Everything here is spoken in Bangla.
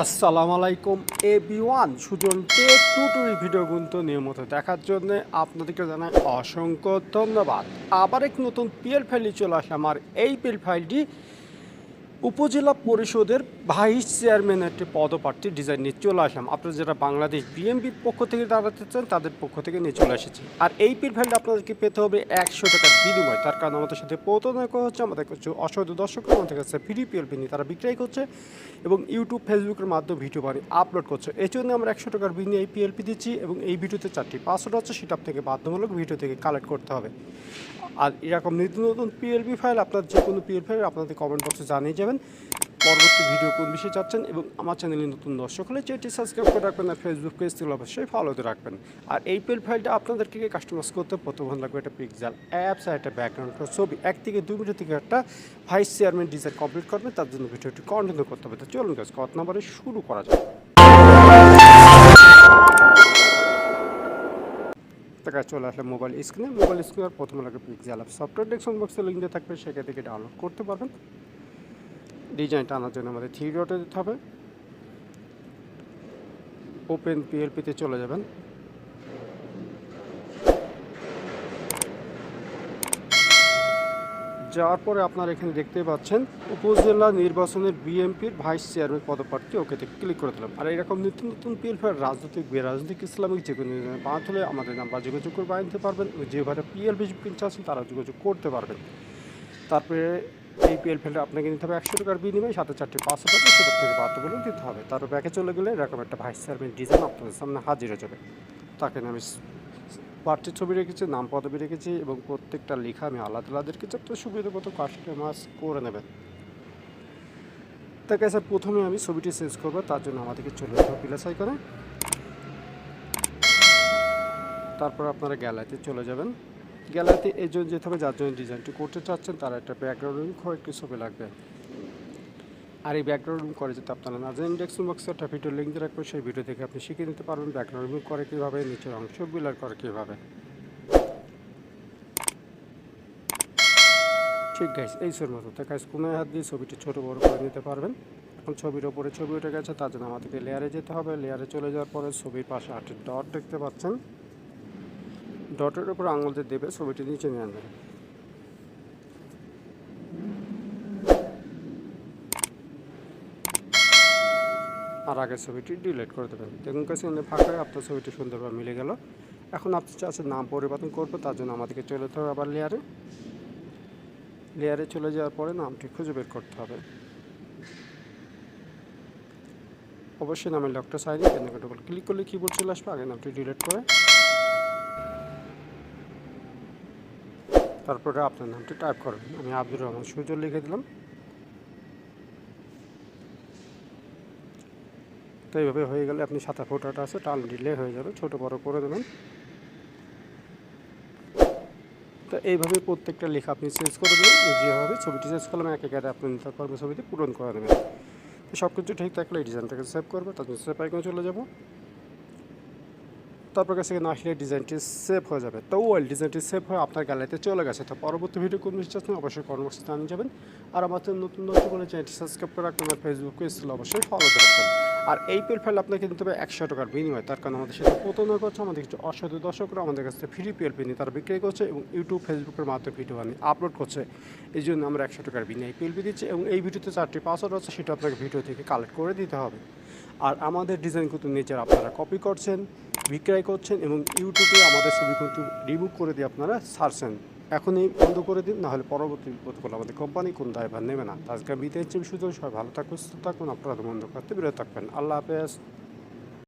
আসসালামু আলাইকুম everyone. Sujan tech tutorial video কিন্তু নিয়মিত দেখার জন্য আপনাদেরকে জানাই অসংখ্য ধন্যবাদ। আবার এক নতুন পিএল ফাইলে চলে আসে। আমার এই পিএল ফাইলটি উপজেলা পরিষদের ভাইস চেয়ারম্যান একটি পদপ্রার্থী ডিজাইন নিয়ে চলে আসলাম। আপনারা যারা বাংলাদেশ বিএমপির পক্ষ থেকে দাঁড়াতে চান তাদের পক্ষ থেকে নিয়ে চলে এসেছি। আর এই পিএল ফাইলটা আপনাদেরকে পেতে হবে 100 টাকার বিনিময়। তার কারণ আমাদের সাথে প্রতারণা করা হচ্ছে। আমাদের কিছু অসাধু দর্শক আমাদের কাছে ফ্রি পিএলপি নিয়ে তারা বিক্রয় করছে এবং ইউটিউব ফেসবুকের মাধ্যমে ভিডিও বানিয়ে আপলোড করছে। এই জন্য আমরা 100 টাকার বিনিময়ে এই পিএলপি দিচ্ছি এবং এই ভিডিওতে 4টি পাসওয়ার্ড আছে, সেটা আপনাকে বাধ্যতামূলক ভিডিও থেকে কালেক্ট করতে হবে। আর এরকম নিত্য নতুন পিএলপি ফাইল আপনার যে কোনো পিএল ফাইল আপনাদের কমেন্ট বক্সে জানিয়ে যাবেন পরবর্তী ভিডিও কোন বিষয়ে চাচ্ছেন। এবং আমার চ্যানেলে নতুন দর্শক হলে চ্যানেলটি সাবস্ক্রাইব করে রাখবেন আর ফেসবুক পেজ থেকে অবশ্যই ফলোতে রাখবেন। আর এই পিএল ফাইলটা আপনাদেরকে কাস্টমাইজ করতে প্রথম লাগবে একটা পিক্সেল অ্যাপস আর একটা ব্যাকগ্রাউন্ড ছবি। 1 থেকে 2 মিনিট থেকে একটা ভাইস চেয়ারম্যান ডিজাইন কমপ্লিট করবেন। তার জন্য ভিডিওটি কন্টিনিউ করতে হবে। তো চলুন গাইস, কত নম্বরে শুরু করা যায়। চলে আসলে মোবাইল স্ক্রিনে প্রথম লাগে পিক্সেল অ্যাপ সফটওয়্যার ডেসক্রিপশন বক্সে লিঙ্ক দেওয়া থাকবে, সেখান থেকে ডাউনলোড করতে পারবেন। ডিজাইনটা আনার জন্য আমাদের 3 ডটে দিতে হবে। ওপেন পিএলপিতে চলে যাবেন। যাওয়ার পরে আপনারা এখানে দেখতে পাচ্ছেন উপজেলা নির্বাচনের বিএমপির ভাইস চেয়ারম্যান পদপ্রার্থী, ওকেতে ক্লিক করে দিলাম। আর এরকম নিত্য নতুন পিএলপি রাজনৈতিক বেরাজনৈতিক ইসলামিক যে কোনো বানাতে হলে আমাদের নাম্বার যোগাযোগ করে বানাতে পারবেন। যেভাবে পিএলপি কিনতে আছেন তারা যোগাযোগ করতে পারবেন। তারপরে এই পিএলপিটা আপনাকে নিতে হবে 100 টাকার বিনিময়ে, সাথে 4টি পাসওয়ার্ড আছে, সেটার থেকে বাধ্যতামূলক দিতে হবে। তারপর ব্যাকে চলে গেলে এরকম একটা ভাইস চেয়ারম্যান ডিজাইন আপনাদের সামনে হাজির হয়ে যাবে। তাকে আমি প্রার্থীর ছবি রেখেছি, নাম পদবি রেখেছি এবং প্রত্যেকটা লেখা আমি আলাদা আলাদা রেখেছি। আপনার সুবিধা মতো কাস্টমাইজ করে নেবেন। তাকে স্যার প্রথমে আমি ছবিটি চেঞ্জ করবো, তার জন্য আমাদেরকে চলে যেতে হবে প্লাস আইকনে। তারপর আপনারা গ্যালারিতে চলে যাবেন। গ্যালারিতে এই জন্য যেতে হবে যার জন্য ডিজাইনটি করতে চাচ্ছেন তার একটা ব্যাকগ্রাউন্ড একটি ছবি লাগবে। আর এই ব্যাকগ্রাউন্ড রিমুভ করে যেতে আপনারা না জানেন ডেসক্রিপশন বক্সে একটা ভিডিও লিঙ্ক দিয়ে রাখবেন, সেই ভিডিও থেকে আপনি শিখে নিতে পারবেন ব্যাকগ্রাউন্ড রিমুভ করে কীভাবে, নিচের অংশ বিলার করে কীভাবে। ঠিক গাইস, এই ছবির মতো তো গাইস কোনো হাত দিয়ে ছবিটি ছোটো বড়ো করে নিতে পারবেন। এখন ছবির ওপরে ছবি উঠে গেছে, তার জন্য আমাদেরকে লেয়ারে যেতে হবে। লেয়ারে চলে যাওয়ার পরে ছবির পাশে 8টি ডট দেখতে পাচ্ছেন, ডটের উপর আঙুল দিয়ে দেবে ছবিটি নিচে নিয়ে আনবেন। আর আগের ছবিটি ডিলিট করে দেবেন। দেখুন কাছে ফাঁকা আপনার ছবিটি সুন্দরভাবে মিলে গেল। এখন আপনি চাচ্ছেন নাম পরিবর্তন করবো, তার জন্য আমাদেরকে চলে যেতে হবে আবার লেয়ারে চলে যাওয়ার পরে নামটি খুঁজে বের করতে হবে। অবশ্যই নামের লকটা সাইডে ডবল ক্লিক করলে কিবোর্ড চলে আসবে। আগে নামটি ডিলিট করে তারপরে আপনার নামটি টাইপ করবেন। আমি আব্দুর রহমান সুজন লিখে দিলাম। তো এইভাবে হয়ে গেলে আপনি সাদা ফোটাটা আছে টান দিলে হয়ে যাবে, ছোটো বড় করে দেবেন। তো এইভাবে প্রত্যেকটা লেখা আপনি চেঞ্জ করে দেবেন। যেভাবে ছবিটি চেঞ্জ করলাম এক একে আপনি নিতে পারবেন, ছবিটি পূরণ করে দেবেন। তো সব কিছু ঠিক থাকলে এই ডিজাইনটাকে সেভ করবে, তারপর সেভ আইকনে চলে যাব। তারপর কাছে না আসলে ডিজাইনটি সেভ হয়ে যাবে। তো ওয়েল ডিজাইনটি সেভ হয়ে আপনার গ্যালারিতে চলে গেছে। তো পরবর্তী ভিডিও কোন বিষয় চাচ্ছেন অবশ্যই কমেন্ট বক্সে জানিয়ে যাবেন। আর আমাদের নতুন বলে চ্যানেলটি সাবস্ক্রাইব করে রাখবেন আর ফেসবুক পেজ অবশ্যই ফলো রাখবেন। আর এই পিএল ফাইল আপনাকে নিতে হবে 100 টাকার বিনিময়। তার কারণ আমাদের সাথে প্রতারণা করছে। আমাদের কিছু অসাধু দর্শকরা আমাদের কাছ থেকে ফ্রি পিএলপি নিয়ে তারা বিক্রি করছে এবং ইউটিউব ফেসবুকের মাধ্যমে ভিডিও বানিয়ে আপলোড করছে। এই জন্য আমরা 100 টাকার বিনিময়ে পিএলপি দিচ্ছি এবং এই ভিডিওতে 4টি পাসওয়ার্ড আছে, সেটা আপনাকে ভিডিও থেকে কালেক্ট করে দিতে হবে। আর আমাদের ডিজাইন কিন্তু নিচের আপনারা কপি করছেন, বিক্রয় করছেন এবং ইউটিউবে আমাদের ছবি কিন্তু রিমুভ করে দিয়ে আপনারা ছাড়ছেন। এখনই বন্ধ করে দিন, নাহলে পরবর্তী বিপদে করলে আমাদের কোম্পানি কোন দায়ভার নেবে না। আজকে বিদায় হচ্ছে সুযোগ। সবাই ভালো থাকুন, সুস্থ থাকুন, আপনারা বন্ধ করতে বিরত থাকবেন। আল্লাহ হাফেজ।